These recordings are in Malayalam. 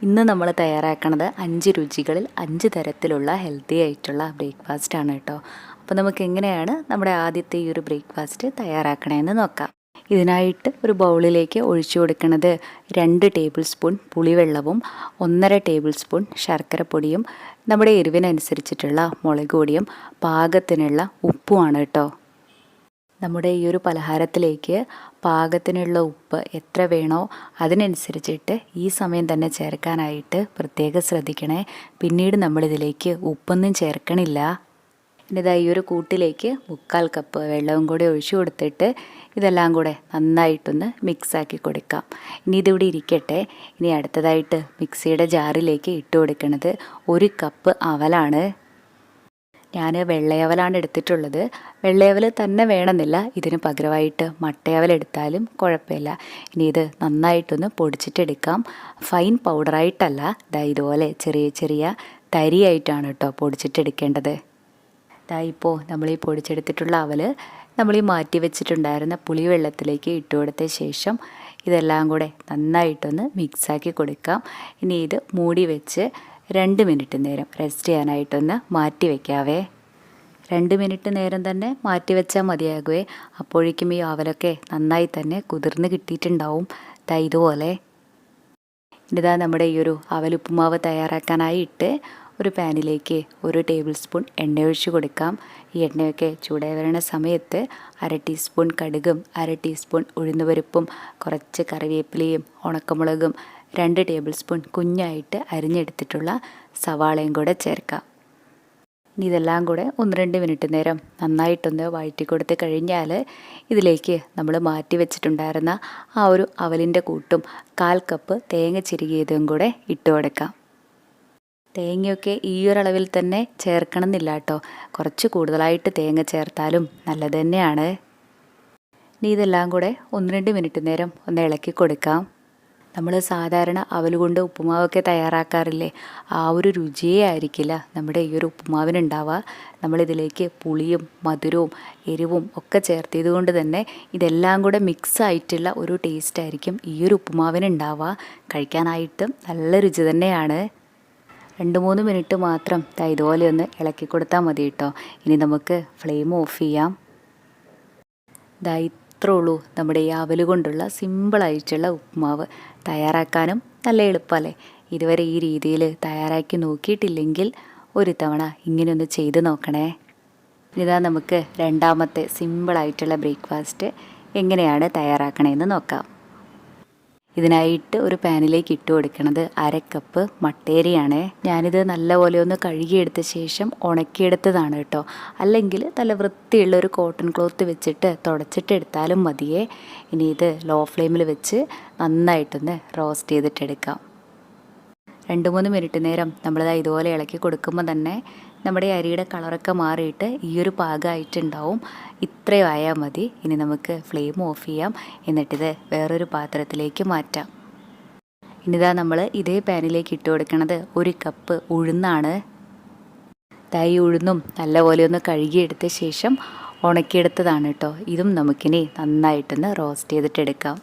ഇന്ന് നമ്മൾ തയ്യാറാക്കുന്നത് 5 രുചികളിൽ 5 തരത്തിലുള്ള ഹെൽത്തി ആയിട്ടുള്ള ബ്രേക്ക്ഫാസ്റ്റാണ് കേട്ടോ. അപ്പോൾ നമുക്ക് എങ്ങനെയാണ് നമ്മുടെ ആദ്യത്തെ ഈ ഒരു ബ്രേക്ക്ഫാസ്റ്റ് തയ്യാറാക്കണമെന്ന് നോക്കാം. ഇതിനായിട്ട് ഒരു ബൗളിലേക്ക് ഒഴിച്ചു കൊടുക്കുന്നത് 2 ടേബിൾ സ്പൂൺ പുളിവെള്ളവും 1.5 ടേബിൾ സ്പൂൺ ശർക്കരപ്പൊടിയും നമ്മുടെ എരിവിനനുസരിച്ചിട്ടുള്ള മുളക് പൊടിയും പാകത്തിനുള്ള ഉപ്പുമാണ് കേട്ടോ. നമ്മുടെ ഈ ഒരു പലഹാരത്തിലേക്ക് പാകത്തിനുള്ള ഉപ്പ് എത്ര വേണോ അതിനനുസരിച്ചിട്ട് ഈ സമയം തന്നെ ചേർക്കാനായിട്ട് പ്രത്യേകം ശ്രദ്ധിക്കണേ. പിന്നീട് നമ്മളിതിലേക്ക് ഉപ്പൊന്നും ചേർക്കണില്ല. ഇനിതാ ഈ ഒരു കൂട്ടിലേക്ക് 1/4 കപ്പ് വെള്ളവും കൂടി ഒഴിച്ചു കൊടുത്തിട്ട് ഇതെല്ലാം കൂടെ നന്നായിട്ടൊന്ന് മിക്സാക്കി കൊടുക്കാം. ഇനി ഇതിവിടെ ഇരിക്കട്ടെ. ഇനി അടുത്തതായിട്ട് മിക്സിയുടെ ജാറിലേക്ക് ഇട്ട് കൊടുക്കുന്നത് 1 കപ്പ് അവലാണ്. ഞാൻ വെള്ളയവലാണ് എടുത്തിട്ടുള്ളത്. വെള്ളയവൽ തന്നെ വേണമെന്നില്ല, ഇതിന് പകരമായിട്ട് മട്ടയവൽ എടുത്താലും കുഴപ്പമില്ല. ഇനി ഇത് നന്നായിട്ടൊന്ന് പൊടിച്ചിട്ടെടുക്കാം. ഫൈൻ പൗഡറായിട്ടല്ല, ഇതുപോലെ ചെറിയ ചെറിയ തരിയായിട്ടാണ് കേട്ടോ പൊടിച്ചിട്ടെടുക്കേണ്ടത്. ഇപ്പോൾ നമ്മൾ ഈ പൊടിച്ചെടുത്തിട്ടുള്ള അവൽ നമ്മൾ ഈ മാറ്റി വെച്ചിട്ടുണ്ടായിരുന്ന പുളിവെള്ളത്തിലേക്ക് ഇട്ട് കൊടുത്ത ശേഷം ഇതെല്ലാം കൂടെ നന്നായിട്ടൊന്ന് മിക്സാക്കി കൊടുക്കാം. ഇനി ഇത് മൂടി വെച്ച് 2 മിനിറ്റ് നേരം റെസ്റ്റ് ചെയ്യാനായിട്ടൊന്ന് മാറ്റി വയ്ക്കാവേ. 2 മിനിറ്റ് നേരം തന്നെ മാറ്റി വെച്ചാൽ മതിയാകുമേ. അപ്പോഴേക്കും ഈ അവലൊക്കെ നന്നായി തന്നെ കുതിർന്ന് കിട്ടിയിട്ടുണ്ടാവും. ഇതുപോലെ. ഇനിതാ നമ്മുടെ ഈ ഒരു അവലുപ്പുമാവ് തയ്യാറാക്കാനായിട്ട് ഒരു പാനിലേക്ക് 1 ടേബിൾ സ്പൂൺ എണ്ണ ഒഴിച്ച് കൊടുക്കാം. ഈ എണ്ണയൊക്കെ ചൂടായി വരുന്ന സമയത്ത് 1/2 ടീസ്പൂൺ കടുകും 1/2 ടീസ്പൂൺ ഉഴുന്നുപരിപ്പും കുറച്ച് കറിവേപ്പിലയും ഉണക്കമുളകും 2 ടേബിൾ സ്പൂൺ കുഞ്ഞായിട്ട് അരിഞ്ഞെടുത്തിട്ടുള്ള സവാളയും കൂടെ ചേർക്കാം. ഇനി ഇതെല്ലാം കൂടെ 1-2 മിനിറ്റ് നേരം നന്നായിട്ടൊന്ന് വഴറ്റി കൊടുത്ത് കഴിഞ്ഞാൽ ഇതിലേക്ക് നമ്മൾ മാറ്റി വെച്ചിട്ടുണ്ടായിരുന്ന ആ ഒരു അവലിൻ്റെ കൂട്ടും 1/4 കപ്പ് തേങ്ങ ചിരകിയതും കൂടെ ഇട്ട് കൊടുക്കാം. തേങ്ങയൊക്കെ ഈ ഒരളവിൽ തന്നെ ചേർക്കണം എന്നില്ല കേട്ടോ. കുറച്ച് കൂടുതലായിട്ട് തേങ്ങ ചേർത്താലും നല്ലത് തന്നെയാണ്. ഇനി ഇതെല്ലാം കൂടെ 1-2 മിനിറ്റ് നേരം ഒന്ന് ഇളക്കി കൊടുക്കാം. നമ്മൾ സാധാരണ അവൽ കൊണ്ട് ഉപ്പുമാവൊക്കെ തയ്യാറാക്കാറില്ലേ, ആ ഒരു രുചിയേ ആയിരിക്കില്ല നമ്മുടെ ഈ ഒരു ഉപ്പുമാവിനുണ്ടാവുക. നമ്മളിതിലേക്ക് പുളിയും മധുരവും എരിവും ഒക്കെ ചേർത്തത് കൊണ്ട് തന്നെ ഇതെല്ലാം കൂടെ മിക്സ് ആയിട്ടുള്ള ഒരു ടേസ്റ്റ് ആയിരിക്കും ഈ ഒരു ഉപ്പുമാവിനുണ്ടാവുക. കഴിക്കാനായിട്ടും നല്ല രുചി തന്നെയാണ്. 2-3 മിനിറ്റ് മാത്രം ഇതുപോലെ ഒന്ന് ഇളക്കി കൊടുത്താൽ മതി കേട്ടോ. ഇനി നമുക്ക് ഫ്ലെയിം ഓഫ് ചെയ്യാം. ഇത്രേ ഉള്ളൂ നമ്മുടെ ഈ അവൽ കൊണ്ടുള്ള സിമ്പിളായിട്ടുള്ള ഉപ്പുമാവ്. തയ്യാറാക്കാനും നല്ല എളുപ്പമല്ലേ. ഇതുവരെ ഈ രീതിയിൽ തയ്യാറാക്കി നോക്കിയിട്ടില്ലെങ്കിൽ ഒരു തവണ ഇങ്ങനെയൊന്ന് ചെയ്ത് നോക്കണേ. ഇതാ നമുക്ക് രണ്ടാമത്തെ സിമ്പിളായിട്ടുള്ള ബ്രേക്ക്ഫാസ്റ്റ് എങ്ങനെയാണ് തയ്യാറാക്കണമെന്ന് നോക്കാം. ഇതിനായിട്ട് ഒരു പാനിലേക്ക് ഇട്ട് കൊടുക്കുന്നത് 1/2 കപ്പ് മട്ടേരിയാണ്. ഞാനിത് നല്ലപോലെ ഒന്ന് കഴുകിയെടുത്ത ശേഷം ഉണക്കിയെടുത്തതാണ് കേട്ടോ. അല്ലെങ്കിൽ നല്ല വൃത്തിയുള്ള ഒരു കോട്ടൺ ക്ലോത്ത് വെച്ചിട്ട് തുടച്ചിട്ട് എടുത്താലും മതിയേ. ഇനി ഇത് ലോ ഫ്ലെയിമിൽ വെച്ച് നന്നായിട്ടൊന്ന് റോസ്റ്റ് ചെയ്തിട്ടെടുക്കാം. 2-3 മിനിറ്റ് നേരം നമ്മളിത് ഇതുപോലെ ഇളക്കി കൊടുക്കുമ്പോൾ തന്നെ നമ്മുടെ അരിയുടെ കളറൊക്കെ മാറിയിട്ട് ഈ ഒരു പാകമായിട്ടുണ്ടാവും. ഇത്രയും ആയാൽ മതി. ഇനി നമുക്ക് ഫ്ലെയിം ഓഫ് ചെയ്യാം. എന്നിട്ടിത് വേറൊരു പാത്രത്തിലേക്ക് മാറ്റാം. ഇനിതാ നമ്മൾ ഇതേ പാനിലേക്ക് ഇട്ട് കൊടുക്കുന്നത് 1 കപ്പ് ഉഴുന്നാണ്. ഈ ഉഴുന്നും നല്ലപോലെ ഒന്ന് കഴുകിയെടുത്ത ശേഷം ഉണക്കിയെടുത്തതാണ് കേട്ടോ. ഇതും നമുക്കിനി നന്നായിട്ടൊന്ന് റോസ്റ്റ് ചെയ്തിട്ടെടുക്കാം.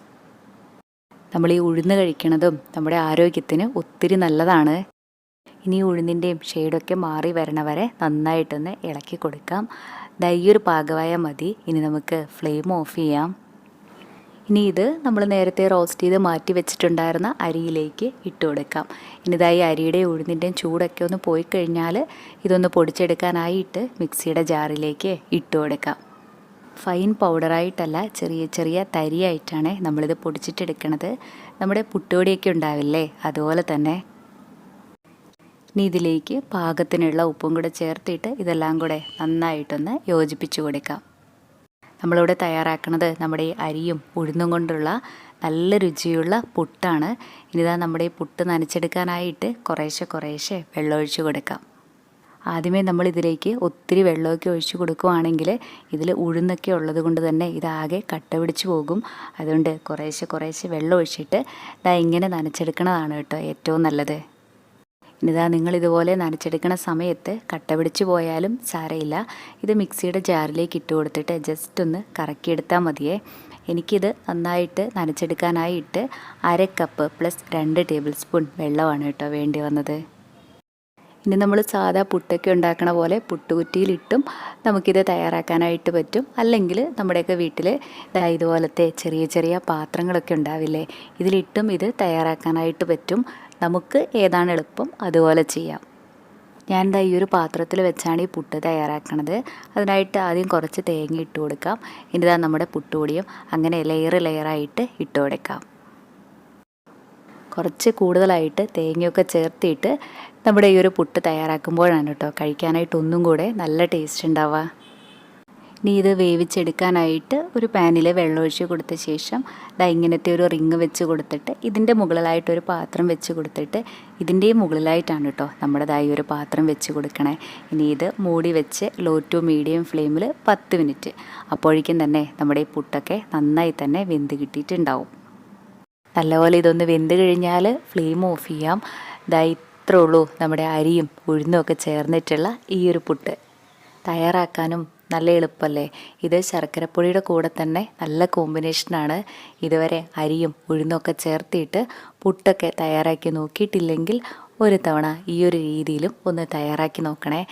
നമ്മൾ ഈ ഉഴുന്ന് കഴിക്കണതും നമ്മുടെ ആരോഗ്യത്തിന് ഒത്തിരി നല്ലതാണ്. ഇനി ഉഴുന്നിൻ്റെയും ഷെയ്ഡൊക്കെ മാറി വരണ വരെ നന്നായിട്ടൊന്ന് ഇളക്കി കൊടുക്കാം. ഈ ഒരു പാകമായാൽ മതി. ഇനി നമുക്ക് ഫ്ലെയിം ഓഫ് ചെയ്യാം. ഇനി ഇത് നമ്മൾ നേരത്തെ റോസ്റ്റ് ചെയ്ത് മാറ്റി വെച്ചിട്ടുണ്ടായിരുന്ന അരിയിലേക്ക് ഇട്ട് കൊടുക്കാം. ഇനി ഈ അരിയുടെയും ഉഴുന്നിൻ്റെയും ചൂടൊക്കെ ഒന്ന് പോയി കഴിഞ്ഞാൽ ഇതൊന്ന് പൊടിച്ചെടുക്കാനായിട്ട് മിക്സിയുടെ ജാറിലേക്ക് ഇട്ട് കൊടുക്കാം. ഫൈൻ പൗഡറായിട്ടല്ല, ചെറിയ ചെറിയ തരിയായിട്ടാണ് നമ്മളിത് പൊടിച്ചിട്ടെടുക്കണത്. നമ്മുടെ പുട്ടുപൊടിയൊക്കെ ഉണ്ടാവില്ലേ, അതുപോലെ തന്നെ. ഇനി ഇതിലേക്ക് പാകത്തിനുള്ള ഉപ്പും കൂടെ ചേർത്തിട്ട് ഇതെല്ലാം കൂടെ നന്നായിട്ടൊന്ന് യോജിപ്പിച്ച് കൊടുക്കാം. നമ്മളിവിടെ തയ്യാറാക്കുന്നത് നമ്മുടെ ഈ അരിയും ഉഴുന്നും കൊണ്ടുള്ള നല്ല രുചിയുള്ള പുട്ടാണ്. ഇനിതാ നമ്മുടെ ഈ പുട്ട് നനച്ചെടുക്കാനായിട്ട് കുറേശ്ശെ വെള്ളമൊഴിച്ച് കൊടുക്കാം. ആദ്യമേ നമ്മൾ ഇതിലേക്ക് ഒത്തിരി വെള്ളമൊക്കെ ഒഴിച്ച് കൊടുക്കുകയാണെങ്കിൽ ഇതിൽ ഉഴുന്നൊക്കെ ഉള്ളത് കൊണ്ട് തന്നെ ഇതാകെ കട്ട പിടിച്ച് പോകും. അതുകൊണ്ട് കുറേശ്ശെ വെള്ളം ഒഴിച്ചിട്ട് ഇങ്ങനെ നനച്ചെടുക്കണതാണ് കേട്ടോ ഏറ്റവും നല്ലത്. ഇനിതാ നിങ്ങളിതുപോലെ നനച്ചെടുക്കുന്ന സമയത്ത് കട്ട പിടിച്ച് പോയാലും സാരമില്ല. ഇത് മിക്സിയുടെ ജാറിലേക്ക് ഇട്ട് കൊടുത്തിട്ട് ജസ്റ്റ് ഒന്ന് കറക്കിയെടുത്താൽ മതിയേ. എനിക്കിത് നന്നായിട്ട് നനച്ചെടുക്കാനായിട്ട് 1/2 കപ്പ് പ്ലസ് 2 ടേബിൾ സ്പൂൺ വെള്ളമാണ് കേട്ടോ വേണ്ടി വന്നത്. ഇനി നമ്മൾ സാധാ പുട്ടൊക്കെ ഉണ്ടാക്കണ പോലെ പുട്ടുകുറ്റിയിലിട്ടും നമുക്കിത് തയ്യാറാക്കാനായിട്ട് പറ്റും. അല്ലെങ്കിൽ നമ്മുടെയൊക്കെ വീട്ടിൽ ഇതുപോലത്തെ ചെറിയ ചെറിയ പാത്രങ്ങളൊക്കെ ഉണ്ടാവില്ലേ, ഇതിലിട്ടും ഇത് തയ്യാറാക്കാനായിട്ട് പറ്റും. നമുക്ക് ഏതാണ് എളുപ്പം അതുപോലെ ചെയ്യാം. ഞാൻ ഈ ഒരു പാത്രത്തിൽ വെച്ചാണ് ഈ പുട്ട് തയ്യാറാക്കണത്. അതിനായിട്ട് ആദ്യം കുറച്ച് തേങ്ങ ഇട്ട് കൊടുക്കാം. ഇനി നമ്മുടെ പുട്ടുപൊടിയും അങ്ങനെ ലെയറായിട്ട് ഇട്ട് കൊടുക്കാം. കുറച്ച് കൂടുതലായിട്ട് തേങ്ങയൊക്കെ ചേർത്തിട്ട് നമ്മുടെ ഈ ഒരു പുട്ട് തയ്യാറാക്കുമ്പോഴാണ് കേട്ടോ കഴിക്കാനായിട്ട് ഒന്നും കൂടെ നല്ല ടേസ്റ്റ് ഉണ്ടാവുക. ഇനി ഇത് വേവിച്ചെടുക്കാനായിട്ട് ഒരു പാനിൽ വെള്ളമൊഴിച്ച് കൊടുത്ത ശേഷം ഇങ്ങനത്തെ ഒരു റിങ് വെച്ച് കൊടുത്തിട്ട് ഇതിൻ്റെ മുകളിലായിട്ടൊരു പാത്രം വെച്ച് കൊടുത്തിട്ട് ഇതിൻ്റെയും മുകളിലായിട്ടാണ് കേട്ടോ നമ്മുടെ ഒരു പാത്രം വെച്ച് കൊടുക്കണേ. ഇനി ഇത് മൂടി വെച്ച് ലോ ടു മീഡിയം ഫ്ലെയിമിൽ 10 മിനിറ്റ്. അപ്പോഴേക്കും തന്നെ നമ്മുടെ ഈ പുട്ടൊക്കെ നന്നായി തന്നെ വെന്ത് കിട്ടിയിട്ടുണ്ടാവും. നല്ലപോലെ ഇതൊന്ന് വെന്ത് കഴിഞ്ഞാൽ ഫ്ലെയിം ഓഫ് ചെയ്യാം. ഇത്രേ ഉള്ളൂ നമ്മുടെ അരിയും ഉഴുന്നും ഒക്കെ ചേർന്നിട്ടുള്ള ഈ ഒരു പുട്ട്. തയ്യാറാക്കാനും നല്ല എളുപ്പമല്ലേ. ഇത് ശർക്കരപ്പൊടിയുടെ കൂടെ തന്നെ നല്ല കോമ്പിനേഷനാണ്. ഇതുവരെ അരിയും ഉഴുന്നൊക്കെ ചേർത്തിട്ട് പുട്ടൊക്കെ തയ്യാറാക്കി നോക്കിയിട്ടില്ലെങ്കിൽ ഒരു തവണ ഈ ഒരു രീതിയിലും ഒന്ന് തയ്യാറാക്കി നോക്കണേ.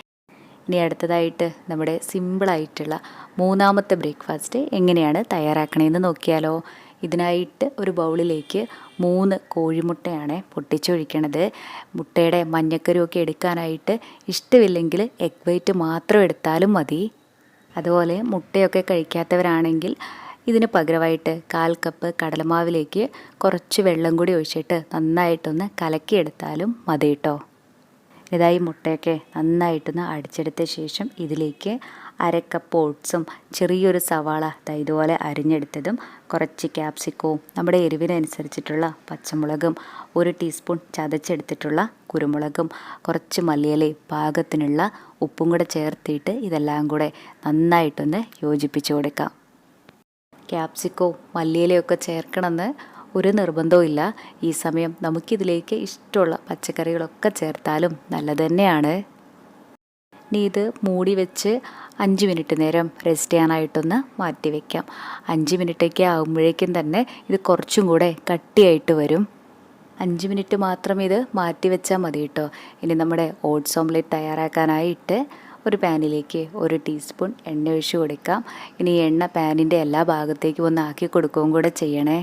ഇനി അടുത്തതായിട്ട് നമ്മുടെ സിമ്പിളായിട്ടുള്ള മൂന്നാമത്തെ ബ്രേക്ക്ഫാസ്റ്റ് എങ്ങനെയാണ് തയ്യാറാക്കണേന്ന് നോക്കിയാലോ. ഇതിനായിട്ട് ഒരു ബൗളിലേക്ക് 3 കോഴിമുട്ടയാണ് പൊട്ടിച്ചൊഴിക്കണത്. മുട്ടയുടെ മഞ്ഞക്കരുമൊക്കെ എടുക്കാനായിട്ട് ഇഷ്ടമില്ലെങ്കിൽ എഗ് വൈറ്റ് മാത്രം എടുത്താലും മതി. അതുപോലെ മുട്ടയൊക്കെ കഴിക്കാത്തവരാണെങ്കിൽ ഇതിന് പകരമായിട്ട് 1/4 കപ്പ് കടലമാവിലേക്ക് കുറച്ച് വെള്ളം കൂടി ഒഴിച്ചിട്ട് നന്നായിട്ടൊന്ന് കലക്കിയെടുത്താലും മതി കേട്ടോ. ഈ മുട്ടയൊക്കെ നന്നായിട്ടൊന്ന് അടിച്ചെടുത്ത ശേഷം ഇതിലേക്ക് 1/2 കപ്പ് ഓട്സും ചെറിയൊരു സവാള ഇതുപോലെ അരിഞ്ഞെടുത്തതും കുറച്ച് ക്യാപ്സിക്കവും നമ്മുടെ എരിവിനനുസരിച്ചിട്ടുള്ള പച്ചമുളകും 1 ടീസ്പൂൺ ചതച്ചെടുത്തിട്ടുള്ള കുരുമുളകും കുറച്ച് മല്ലിയിലയും പാകത്തിനുള്ള ഉപ്പും കൂടെ ചേർത്തിട്ട് ഇതെല്ലാം കൂടെ നന്നായിട്ടൊന്ന് യോജിപ്പിച്ച് കൊടുക്കാം. ക്യാപ്സിക്കവും മല്ലിയിലയൊക്കെ ചേർക്കണമെന്ന് ഒരു നിർബന്ധവും ഇല്ല. ഈ സമയം നമുക്കിതിലേക്ക് ഇഷ്ടമുള്ള പച്ചക്കറികളൊക്കെ ചേർത്താലും നല്ലത് തന്നെയാണ്. ഇനി ഇത് മൂടി വെച്ച് 5 മിനിറ്റ് നേരം റെസ്റ്റ് ചെയ്യാനായിട്ടൊന്ന് മാറ്റി വയ്ക്കാം. 5 മിനിറ്റൊക്കെ ആകുമ്പോഴേക്കും തന്നെ ഇത് കുറച്ചും കൂടെ കട്ടിയായിട്ട് വരും. 5 മിനിറ്റ് മാത്രം ഇത് മാറ്റി വെച്ചാൽ മതി കേട്ടോ. ഇനി നമ്മുടെ ഓട്സ് ഓംലെറ്റ് തയ്യാറാക്കാനായിട്ട് ഒരു പാനിലേക്ക് 1 ടീസ്പൂൺ എണ്ണ ഒഴിച്ച് കൊടുക്കാം. ഇനി എണ്ണ പാനിൻ്റെ എല്ലാ ഭാഗത്തേക്കും ഒന്ന് ആക്കി കൊടുക്കുകയും കൂടെ ചെയ്യണേ.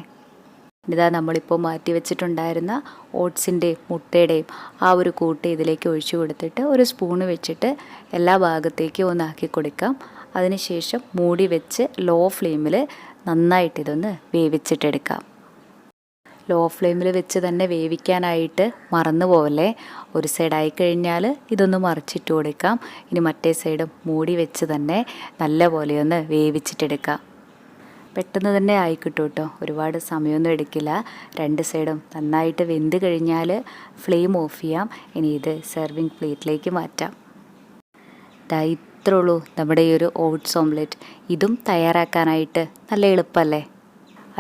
നമ്മളിപ്പോൾ മാറ്റി വെച്ചിട്ടുണ്ടായിരുന്ന ഓട്സിൻ്റെയും മുട്ടയുടെയും ആ ഒരു കൂട്ട് ഇതിലേക്ക് ഒഴിച്ചു കൊടുത്തിട്ട് ഒരു സ്പൂണ് വെച്ചിട്ട് എല്ലാ ഭാഗത്തേക്കും ഒന്നാക്കി കൊടുക്കാം. അതിനുശേഷം മൂടി വെച്ച് ലോ ഫ്ലെയിമിൽ നന്നായിട്ട് ഇതൊന്ന് വേവിച്ചിട്ടെടുക്കാം. ലോ ഫ്ലെയിമിൽ വെച്ച് തന്നെ വേവിക്കാനായിട്ട് മറന്നു പോവല്ലേ. ഒരു സൈഡായി കഴിഞ്ഞാൽ ഇതൊന്ന് മറിച്ചിട്ട് കൊടുക്കാം. ഇനി മറ്റേ സൈഡും മൂടി വെച്ച് തന്നെ നല്ല പോലെ ഒന്ന് വേവിച്ചിട്ടെടുക്കാം. പെട്ടെന്ന് തന്നെ ആയിക്കിട്ടും കേട്ടോ, ഒരുപാട് സമയമൊന്നും എടുക്കില്ല. 2 സൈഡും നന്നായിട്ട് വെന്ത് കഴിഞ്ഞാൽ ഫ്ലെയിം ഓഫ് ചെയ്യാം. ഇനി ഇത് സെർവിങ് പ്ലേറ്റിലേക്ക് മാറ്റാം. ഇത്രേ ഉള്ളൂ നമ്മുടെ ഈ ഒരു ഓട്സ് ഓംലെറ്റ്. ഇതും തയ്യാറാക്കാനായിട്ട് നല്ല എളുപ്പമല്ലേ.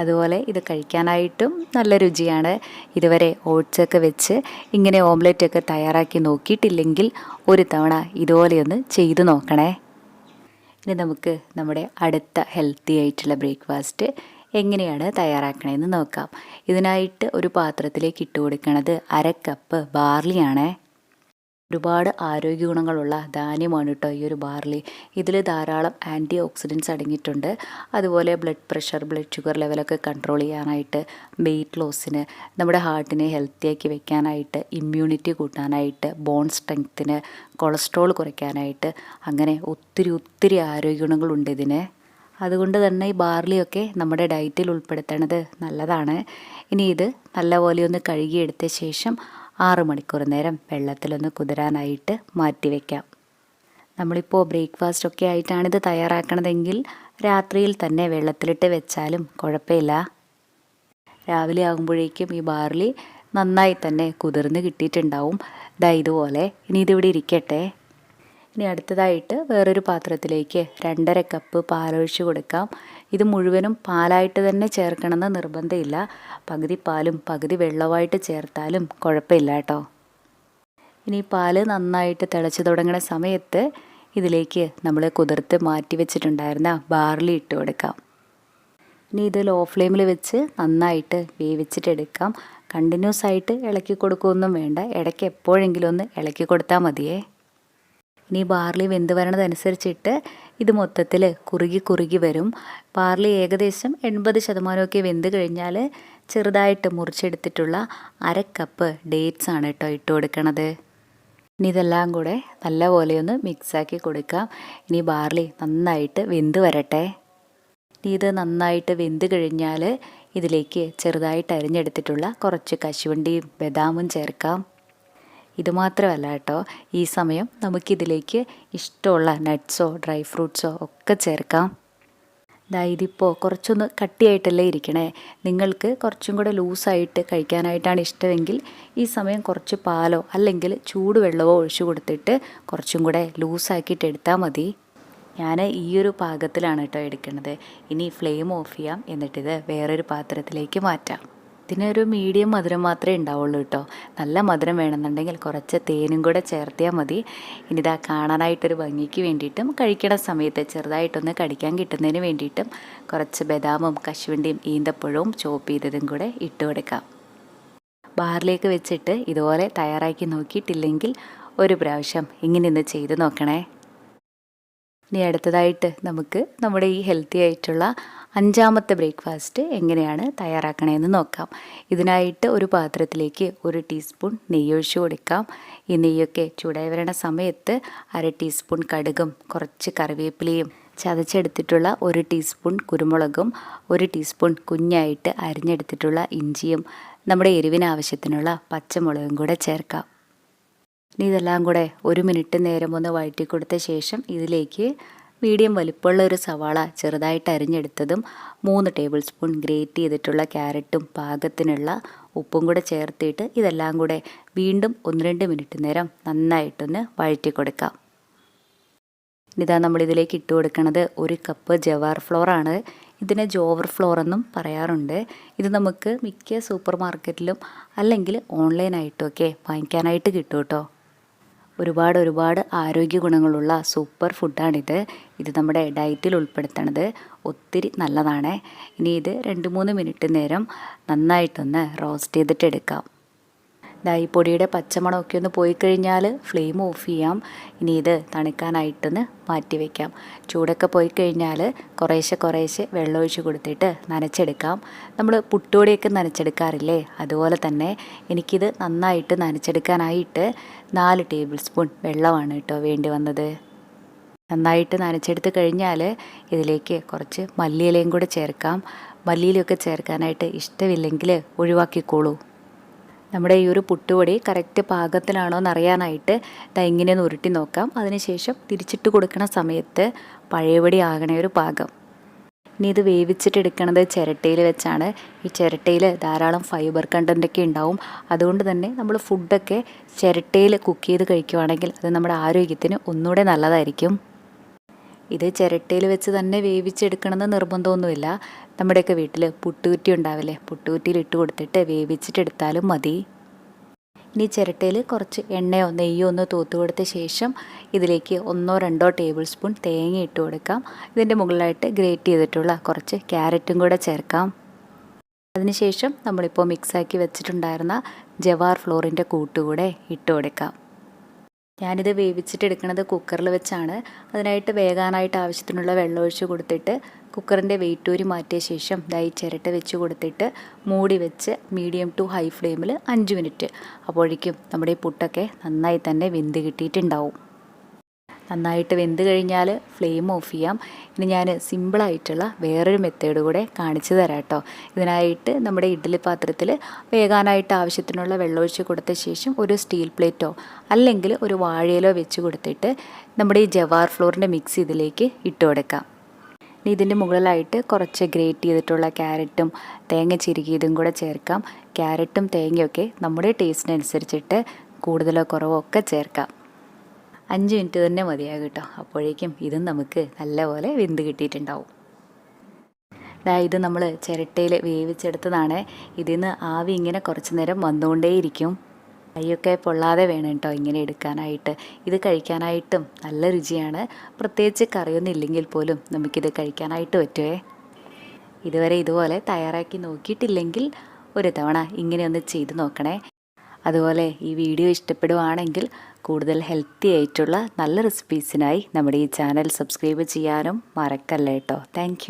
അതുപോലെ ഇത് കഴിക്കാനായിട്ടും നല്ല രുചിയാണ്. ഇതുവരെ ഓട്സൊക്കെ വെച്ച് ഇങ്ങനെ ഓംലെറ്റൊക്കെ തയ്യാറാക്കി നോക്കിയിട്ടില്ലെങ്കിൽ ഒരു തവണ ഇതുപോലെയൊന്ന് ചെയ്തു നോക്കണേ. ഇനി നമുക്ക് നമ്മുടെ അടുത്ത ഹെൽത്തി ആയിട്ടുള്ള ബ്രേക്ക്ഫാസ്റ്റ് എങ്ങനെയാണ് തയ്യാറാക്കണമെന്ന് നോക്കാം. ഇതിനായിട്ട് ഒരു പാത്രത്തിലേക്ക് ഇട്ട് കൊടുക്കുന്നത് 1/2 കപ്പ് ബാർലിയാണ്. ഒരുപാട് ആരോഗ്യ ഗുണങ്ങളുള്ള ധാന്യമാണ് കേട്ടോ ഈ ഒരു ബാർലി. ഇതിൽ ധാരാളം ആൻറ്റി ഓക്സിഡൻറ്റ്സ് അടങ്ങിയിട്ടുണ്ട്. അതുപോലെ ബ്ലഡ് പ്രഷർ, ബ്ലഡ് ഷുഗർ ലെവലൊക്കെ കൺട്രോൾ ചെയ്യാനായിട്ട്, വെയിറ്റ് ലോസിന്, നമ്മുടെ ഹാർട്ടിനെ ഹെൽത്തിയാക്കി വെക്കാനായിട്ട്, ഇമ്മ്യൂണിറ്റി കൂട്ടാനായിട്ട്, ബോൺ സ്ട്രെങ്ത്തിന്, കൊളസ്ട്രോൾ കുറയ്ക്കാനായിട്ട്, അങ്ങനെ ഒത്തിരി ആരോഗ്യ ഗുണങ്ങളുണ്ട് ഇതിന്. അതുകൊണ്ട് തന്നെ ഈ ബാർലിയൊക്കെ നമ്മുടെ ഡയറ്റിൽ ഉൾപ്പെടുത്തേണ്ടത് നല്ലതാണ്. ഇനി ഇത് നല്ലപോലെ ഒന്ന് കഴുകിയെടുത്ത ശേഷം 6 മണിക്കൂർ നേരം വെള്ളത്തിലൊന്ന് കുതിരാനായിട്ട് മാറ്റി വയ്ക്കാം. നമ്മളിപ്പോൾ ബ്രേക്ക്ഫാസ്റ്റൊക്കെ ആയിട്ടാണിത് തയ്യാറാക്കണതെങ്കിൽ രാത്രിയിൽ തന്നെ വെള്ളത്തിലിട്ട് വെച്ചാലും കുഴപ്പമില്ല. രാവിലെ ആകുമ്പോഴേക്കും ഈ ബാർലി നന്നായി തന്നെ കുതിർന്ന് കിട്ടിയിട്ടുണ്ടാവും. ഇതുപോലെ. ഇനി ഇതിവിടെ ഇരിക്കട്ടെ. ഇനി അടുത്തതായിട്ട് വേറൊരു പാത്രത്തിലേക്ക് 2.5 കപ്പ് പാലൊഴിച്ച് കൊടുക്കാം. ഇത് മുഴുവനും പാലായിട്ട് തന്നെ ചേർക്കണമെന്ന് നിർബന്ധമില്ല. പകുതി പാലും പകുതി വെള്ളമായിട്ട് ചേർത്താലും കുഴപ്പമില്ല കേട്ടോ. ഇനി പാല് നന്നായിട്ട് തിളച്ച് തുടങ്ങുന്ന സമയത്ത് ഇതിലേക്ക് നമ്മൾ കുതിർത്ത് മാറ്റി വെച്ചിട്ടുണ്ടായിരുന്ന ബാർലി ഇട്ട് കൊടുക്കാം. ഇനി ഇത് ലോ ഫ്ലെയിമിൽ വെച്ച് നന്നായിട്ട് വേവിച്ചിട്ടെടുക്കാം. കണ്ടിന്യൂസ് ആയിട്ട് ഇളക്കി കൊടുക്കുകയൊന്നും വേണ്ട, ഇടയ്ക്ക് എപ്പോഴെങ്കിലും ഒന്ന് ഇളക്കി കൊടുത്താൽ മതിയേ. ഇനി ബാർലി വെന്ത് വരണതനുസരിച്ചിട്ട് ഇത് മൊത്തത്തിൽ കുറുകി കുറുകി വരും. ബാർലി ഏകദേശം 80% വെന്ത് കഴിഞ്ഞാൽ ചെറുതായിട്ട് മുറിച്ചെടുത്തിട്ടുള്ള 1/2 കപ്പ് ഡേറ്റ്സ് ആണ് കേട്ടോ ഇട്ട് കൊടുക്കണത്. ഇനി ഇതെല്ലാം കൂടെ നല്ലപോലെ ഒന്ന് മിക്സാക്കി കൊടുക്കാം. ഇനി ബാർലി നന്നായിട്ട് വെന്ത് വരട്ടെ. ഇനി ഇത് നന്നായിട്ട് വെന്ത് കഴിഞ്ഞാൽ ഇതിലേക്ക് ചെറുതായിട്ട് അരിഞ്ഞെടുത്തിട്ടുള്ള കുറച്ച് കശുവണ്ടിയും ബദാമും ചേർക്കാം. ഇതുമാത്രമല്ല കേട്ടോ, ഈ സമയം നമുക്കിതിലേക്ക് ഇഷ്ടമുള്ള നട്ട്സോ ഡ്രൈ ഫ്രൂട്ട്സോ ഒക്കെ ചേർക്കാം. ഇതിപ്പോൾ കുറച്ചൊന്ന് കട്ടിയായിട്ടല്ലേ ഇരിക്കണേ. നിങ്ങൾക്ക് കുറച്ചും കൂടെ ലൂസായിട്ട് കഴിക്കാനായിട്ടാണ് ഇഷ്ടമെങ്കിൽ ഈ സമയം കുറച്ച് പാലോ അല്ലെങ്കിൽ ചൂടുവെള്ളമോ ഒഴിച്ചു കൊടുത്തിട്ട് കുറച്ചും കൂടെ ലൂസാക്കിയിട്ട് എടുത്താൽ മതി. ഞാൻ ഈ ഒരു പാകത്തിലാണ് കേട്ടോ എടുക്കുന്നത്. ഇനി ഫ്ലെയിം ഓഫ് ചെയ്യാം, എന്നിട്ടിത് വേറൊരു പാത്രത്തിലേക്ക് മാറ്റാം. ഇതിനൊരു മീഡിയം മധുരം മാത്രമേ ഉണ്ടാവുള്ളൂ കേട്ടോ. നല്ല മധുരം വേണമെന്നുണ്ടെങ്കിൽ കുറച്ച് തേനും കൂടെ ചേർത്തിയാൽ മതി. ഇനിതാ കാണാനായിട്ടൊരു ഭംഗിക്ക് വേണ്ടിയിട്ടും കഴിക്കണ സമയത്ത് ചെറുതായിട്ടൊന്ന് കടിക്കാൻ കിട്ടുന്നതിന് വേണ്ടിയിട്ടും കുറച്ച് ബദാമും കശുവണ്ടിയും ഈന്തപ്പഴവും ചോപ്പ് ചെയ്തതും കൂടെ ഇട്ട് കൊടുക്കാം. ബാറിലേക്ക് വെച്ചിട്ട് ഇതുപോലെ തയ്യാറാക്കി നോക്കിയിട്ടില്ലെങ്കിൽ ഒരു പ്രാവശ്യം ഇങ്ങനെ ഒന്ന് ചെയ്ത് നോക്കണേ. ഇനി അടുത്തതായിട്ട് നമുക്ക് നമ്മുടെ ഈ ഹെൽത്തി ആയിട്ടുള്ള 5ാമത്തെ ബ്രേക്ക്ഫാസ്റ്റ് എങ്ങനെയാണ് തയ്യാറാക്കണമെന്ന് നോക്കാം. ഇതിനായിട്ട് ഒരു പാത്രത്തിലേക്ക് 1 ടീസ്പൂൺ നെയ്യ് ഒഴിച്ചു കൊടുക്കാം. ഈ നെയ്യൊക്കെ ചൂടായി വരണ സമയത്ത് 1/2 ടീസ്പൂൺ കടുകും കുറച്ച് കറിവേപ്പിലയും ചതച്ചെടുത്തിട്ടുള്ള 1 ടീസ്പൂൺ കുരുമുളകും 1 ടീസ്പൂൺ കുഞ്ഞായിട്ട് അരിഞ്ഞെടുത്തിട്ടുള്ള ഇഞ്ചിയും നമ്മുടെ എരിവിന് ആവശ്യത്തിനുള്ള പച്ചമുളകും കൂടെ ചേർക്കാം. ഇനി ഇതെല്ലാം കൂടെ 1 മിനിറ്റ് നേരം ഒന്ന് വഴറ്റി കൊടുത്ത ശേഷം ഇതിലേക്ക് മീഡിയം വലിപ്പമുള്ള ഒരു സവാള ചെറുതായിട്ട് അരിഞ്ഞെടുത്തതും 3 ടേബിൾ സ്പൂൺ ഗ്രേറ്റ് ചെയ്തിട്ടുള്ള ക്യാരറ്റും പാകത്തിനുള്ള ഉപ്പും കൂടെ ചേർത്തിട്ട് ഇതെല്ലാം കൂടെ വീണ്ടും 1-2 മിനിറ്റ് നേരം നന്നായിട്ടൊന്ന് വഴറ്റി കൊടുക്കാം. ഇതാ നമ്മളിതിലേക്ക് ഇട്ട് കൊടുക്കുന്നത് 1 കപ്പ് ജവാർ ഫ്ലോറാണ്. ഇതിനെ ജോവർ ഫ്ലോർ എന്നും പറയാറുണ്ട്. ഇത് നമുക്ക് മിക്ക സൂപ്പർ മാർക്കറ്റിലും അല്ലെങ്കിൽ ഓൺലൈനായിട്ടൊക്കെ വാങ്ങിക്കാനായിട്ട് കിട്ടും കേട്ടോ. ഒരുപാട് ആരോഗ്യ ഗുണങ്ങളുള്ള സൂപ്പർ ഫുഡാണിത്. ഇത് നമ്മുടെ ഡയറ്റിൽ ഉൾപ്പെടുത്തണത് ഒത്തിരി നല്ലതാണ്. ഇനി ഇത് 2-3 മിനിറ്റ് നേരം നന്നായിട്ടൊന്ന് റോസ്റ്റ് ചെയ്തിട്ട് എടുക്കാം. ഈ പൊടിയുടെ പച്ചമണമൊക്കെ ഒന്ന് പോയി കഴിഞ്ഞാൽ ഫ്ലെയിം ഓഫ് ചെയ്യാം. ഇനി ഇത് തണുക്കാനായിട്ടൊന്ന് മാറ്റി വയ്ക്കാം. ചൂടൊക്കെ പോയി കഴിഞ്ഞാൽ കുറേശ്ശെ വെള്ളം ഒഴിച്ച് കൊടുത്തിട്ട് നനച്ചെടുക്കാം. നമ്മൾ പുട്ടുപൊടിയൊക്കെ നനച്ചെടുക്കാറില്ലേ, അതുപോലെ തന്നെ എനിക്കിത് നന്നായിട്ട് നനച്ചെടുക്കാനായിട്ട് 4 ടേബിൾ സ്പൂൺ വെള്ളമാണ് കേട്ടോ വേണ്ടി വന്നത്. നന്നായിട്ട് നനച്ചെടുത്ത് കഴിഞ്ഞാൽ ഇതിലേക്ക് കുറച്ച് മല്ലിയിലയും കൂടെ ചേർക്കാം. മല്ലിയിലയൊക്കെ ചേർക്കാനായിട്ട് ഇഷ്ടമില്ലെങ്കിൽ ഒഴിവാക്കിക്കോളൂ. നമ്മുടെ ഈ ഒരു പുട്ടുപൊടി കറക്റ്റ് പാകത്തിലാണോ എന്നറിയാനായിട്ട് ഇങ്ങനെ ഉരുട്ടി നോക്കാം. അതിനുശേഷം തിരിച്ചിട്ട് കൊടുക്കുന്ന സമയത്ത് പഴയപടി ആകണ ഒരു പാകം. ഇനി ഇത് വേവിച്ചിട്ടെടുക്കണത് ചിരട്ടയിൽ വെച്ചാണ്. ഈ ചിരട്ടയിൽ ധാരാളം ഫൈബർ കണ്ടൻറ്റൊക്കെ ഉണ്ടാവും. അതുകൊണ്ട് തന്നെ നമ്മൾ ഫുഡൊക്കെ ചിരട്ടയിൽ കുക്ക് ചെയ്ത് കഴിക്കുവാണെങ്കിൽ അത് നമ്മുടെ ആരോഗ്യത്തിന് ഒന്നുകൂടെ നല്ലതായിരിക്കും. ഇത് ചിരട്ടയിൽ വെച്ച് തന്നെ വേവിച്ചെടുക്കണമെന്ന് നിർബന്ധമൊന്നുമില്ല. നമ്മുടെയൊക്കെ വീട്ടിൽ പുട്ടുകുറ്റി ഉണ്ടാവില്ലേ, പുട്ടുകുറ്റിയിൽ ഇട്ട് കൊടുത്തിട്ട് വേവിച്ചിട്ടെടുത്താലും മതി. ഇനി ചിരട്ടയിൽ കുറച്ച് എണ്ണയോ നെയ്യോ ഒന്ന് തൂത്ത് കൊടുത്ത ശേഷം ഇതിലേക്ക് 1-2 ടേബിൾ സ്പൂൺ തേങ്ങ ഇട്ട് കൊടുക്കാം. ഇതിൻ്റെ മുകളിലായിട്ട് ഗ്രേറ്റ് ചെയ്തിട്ടുള്ള കുറച്ച് ക്യാരറ്റും കൂടെ ചേർക്കാം. അതിനുശേഷം നമ്മളിപ്പോൾ മിക്സാക്കി വെച്ചിട്ടുണ്ടായിരുന്ന ജവാർ ഫ്ലോറിൻ്റെ കൂട്ടുകൂടെ ഇട്ട് കൊടുക്കാം. ഞാനിത് വേവിച്ചിട്ടെടുക്കുന്നത് കുക്കറിൽ വെച്ചാണ്. അതിനായിട്ട് വേകാനായിട്ട് ആവശ്യത്തിനുള്ള വെള്ളം ഒഴിച്ച് കൊടുത്തിട്ട് കുക്കറിൻ്റെ വെയിറ്റ് ഊരി മാറ്റിയ ശേഷം ഈ ചിരട്ട വെച്ച് കൊടുത്തിട്ട് മൂടി വെച്ച് മീഡിയം ടു ഹൈ ഫ്ലെയിമിൽ 5 മിനിറ്റ്. അപ്പോഴേക്കും നമ്മുടെ ഈ പുട്ടൊക്കെ നന്നായി തന്നെ വെന്ത് കിട്ടിയിട്ടുണ്ടാവും. നന്നായിട്ട് വെന്ത് കഴിഞ്ഞാൽ ഫ്ലെയിം ഓഫ് ചെയ്യാം. ഇനി ഞാൻ സിമ്പിളായിട്ടുള്ള വേറൊരു മെത്തേഡ് കൂടെ കാണിച്ചു തരാം കേട്ടോ. ഇതിനായിട്ട് നമ്മുടെ ഇഡ്ഡലി പാത്രത്തിൽ വേകാനായിട്ട് ആവശ്യത്തിനുള്ള വെള്ളമൊഴിച്ച് കൊടുത്ത ശേഷം ഒരു സ്റ്റീൽ പ്ലേറ്റോ അല്ലെങ്കിൽ ഒരു വാഴയിലോ വെച്ച് കൊടുത്തിട്ട് നമ്മുടെ ഈ ജവാർ ഫ്ലോറിൻ്റെ മിക്സ് ഇതിലേക്ക് ഇട്ട് കൊടുക്കാം. ഇനി ഇതിൻ്റെ മുകളിലായിട്ട് കുറച്ച് ഗ്രേറ്റ് ചെയ്തിട്ടുള്ള ക്യാരറ്റും തേങ്ങ ചിരുകിയതും കൂടെ ചേർക്കാം. ക്യാരറ്റും തേങ്ങയൊക്കെ നമ്മുടെ ടേസ്റ്റിനനുസരിച്ചിട്ട് കൂടുതലോ കുറവോ ഒക്കെ ചേർക്കാം. 5 മിനിറ്റ് തന്നെ മതിയാകും കേട്ടോ. അപ്പോഴേക്കും ഇതും നമുക്ക് നല്ലപോലെ വെന്ത് കിട്ടിയിട്ടുണ്ടാവും. ഇത് നമ്മൾ ചിരട്ടയിൽ വേവിച്ചെടുത്തതാണ്. ഇതിൽ നിന്ന് ആവി ഇങ്ങനെ കുറച്ച് നേരം വന്നുകൊണ്ടേയിരിക്കും. കൈയൊക്കെ പൊള്ളാതെ വേണം കേട്ടോ ഇങ്ങനെ എടുക്കാനായിട്ട്. ഇത് കഴിക്കാനായിട്ടും നല്ല രുചിയാണ്. പ്രത്യേകിച്ച് കറിയൊന്നും ഇല്ലെങ്കിൽ പോലും നമുക്കിത് കഴിക്കാനായിട്ട് പറ്റുമേ. ഇതുവരെ ഇതുപോലെ തയ്യാറാക്കി നോക്കിയിട്ടില്ലെങ്കിൽ ഒരു തവണ ഇങ്ങനെയൊന്ന് ചെയ്ത് നോക്കണേ. അതുപോലെ ഈ വീഡിയോ ഇഷ്ടപ്പെടുവാണെങ്കിൽ കൂടുതൽ ഹെൽത്തി ആയിട്ടുള്ള നല്ല റെസിപ്പീസിനായി നമ്മുടെ ഈ ചാനൽ സബ്സ്ക്രൈബ് ചെയ്യാനും മറക്കല്ലേ കേട്ടോ. താങ്ക്